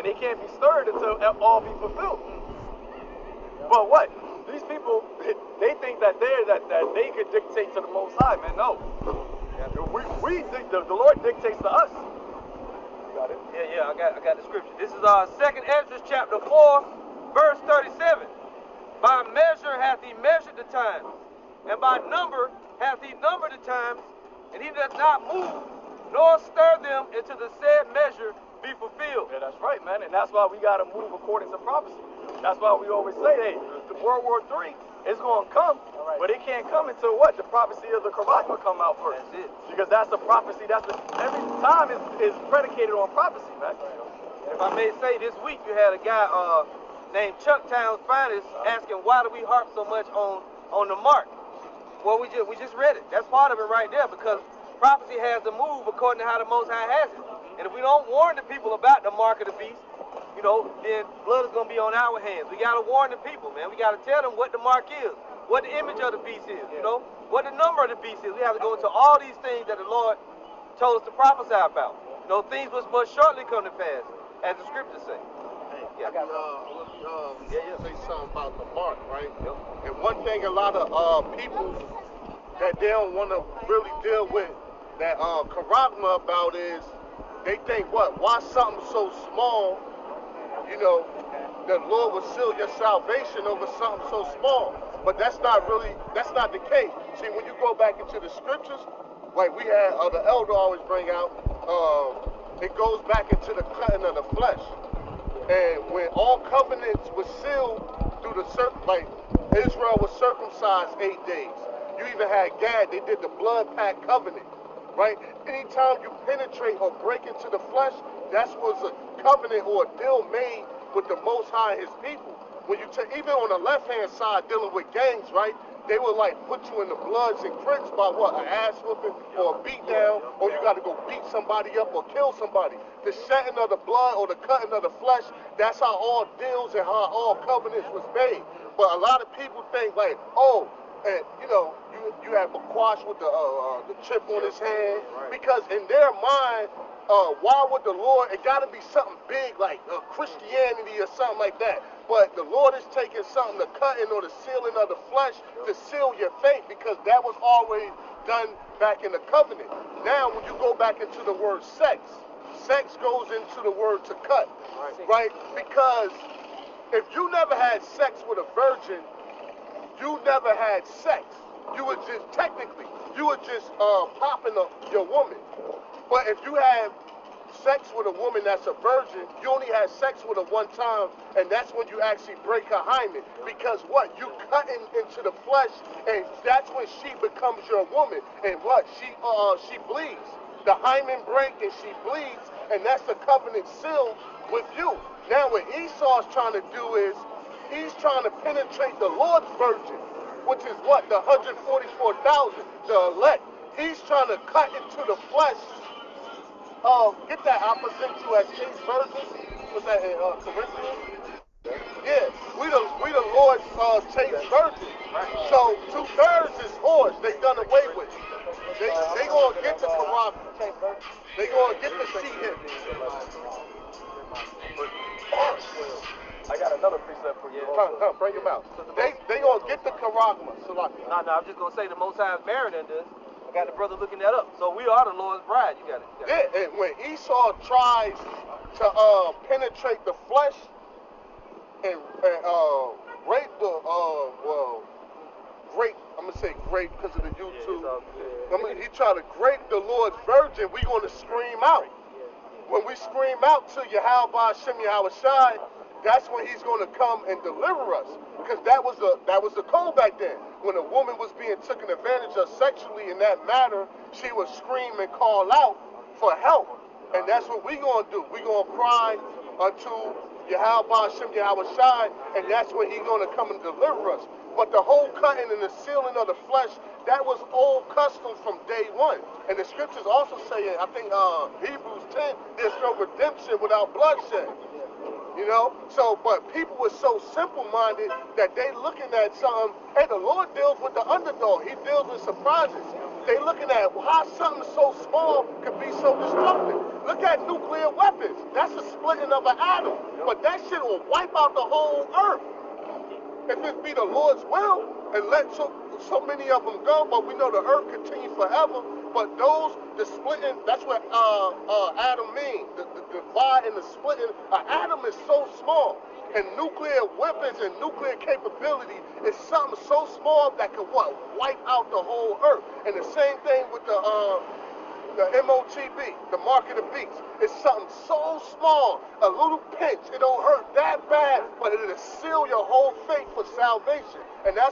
they can't be stirred until all be fulfilled. But what? These people, they think that they could dictate to the Most High, man. No. The Lord dictates to us. You got it? Yeah, I got the scripture. This is our 2nd Ezra chapter 4, verse 37. By measure hath he measured the times, and by number hath he numbered the times, and he does not move, nor stir them into the said measure be fulfilled. Yeah, that's right, man. And that's why we got to move according to prophecy. That's why we always say, hey, the World War III is going to come, but it can't come until what? The prophecy of the Quran will come out first. That's it. Because that's the prophecy. Every time is predicated on prophecy, man. If I may say, this week you had a guy named Chuck Town's Finest asking why do we harp so much on the mark? Well, we just read it. That's part of it right there, because prophecy has to move according to how the Most High has it. And if we don't warn the people about the mark of the beast, you know, then blood is going to be on our hands. We got to warn the people, man. We got to tell them what the mark is, what the image of the beast is, you know, what the number of the beast is. We have to go into all these things that the Lord told us to prophesy about. You know, things which must shortly come to pass, as the scriptures say. Yeah. Say something about the mark, right? Yep. And one thing a lot of people that they don't want to really deal with that charagma about is they think why something so small, you know, the Lord will seal your salvation over something so small. But that's not the case. See, when you go back into the scriptures, like we had the elder always bring out, it goes back into the cutting of the flesh. And when all covenants were sealed through like Israel was circumcised 8 days. You even had Gad, they did the blood pact covenant, right? Anytime you penetrate or break into the flesh, that was a covenant or a deal made with the Most High and his people. When you even on the left-hand side dealing with gangs, right? They would like put you in the bloods and crips by what? An ass whooping or a beat down, or you got to go beat somebody up or kill somebody. The shedding of the blood or the cutting of the flesh, that's how all deals and how all covenants was made. But a lot of people think like, oh, and you know, you have Bakwash with the chip on his hand, because in their mind, why would the Lord, it got to be something big like Christianity or something like that. But the Lord is taking something, the cutting or the sealing of the flesh to seal your faith, because that was always done back in the covenant. Now, when you go back into the word sex goes into the word to cut, right? Because if you never had sex with a virgin, you never had sex. You were just, technically, you were just popping up your woman. But if you have sex with a woman that's a virgin, you only had sex with her one time, and that's when you actually break her hymen. Because what? You cutting into the flesh, and that's when she becomes your woman. And what? She bleeds. The hymen break and she bleeds, and that's the covenant seal with you. Now what Esau's trying to do is, he's trying to penetrate the Lord's virgin, which is what? The 144,000, the elect. He's trying to cut into the flesh. Get that, I present you as king's virgins. Was that in Corinthians? Yeah, we the Lord's chaste virgin. So 2/3 is whores. They done away with. They gonna get the Quran. They gonna get the sheet. I got another precept for you. Come, bring him out. They gonna get the Karagma. No, I'm just gonna say the Most High is married in this. I got the brother looking that up. So we are the Lord's bride. You got it. Yeah, and when Esau tries to penetrate the flesh and rape the grape, I'm gonna say grape because of the YouTube. He tried to grape the Lord's virgin. We gonna scream out. When we scream out to Yahweh Shem Yahweh Shai, that's when he's going to come and deliver us. Because that was the code back then. When a woman was being taken advantage of sexually in that matter, she would scream and call out for help. And that's what we're going to do. We're going to cry unto Yahweh Shem Yahweh Shai, and that's when he's going to come and deliver us. But the whole cutting and the sealing of the flesh, that was old custom from day one. And the scriptures also say, I think Hebrews 10, there's no redemption without bloodshed. You know? So, but people were so simple-minded that they looking at something, hey, the Lord deals with the underdog. He deals with surprises. They looking at how something so small could be so destructive. Look at nuclear weapons. That's a splitting of an atom. But that shit will wipe out the whole earth. If it be the Lord's will, and let so many of them go, but we know the earth continues forever. But those, the splitting, that's what atom means. The divide and the splitting. An atom is so small. And nuclear weapons and nuclear capability is something so small that can wipe out the whole earth. And the same thing with the M.O.T.B, the mark of the beast. It's something so small, a little pinch. It don't hurt that bad, but it'll seal your whole fate for salvation. And that's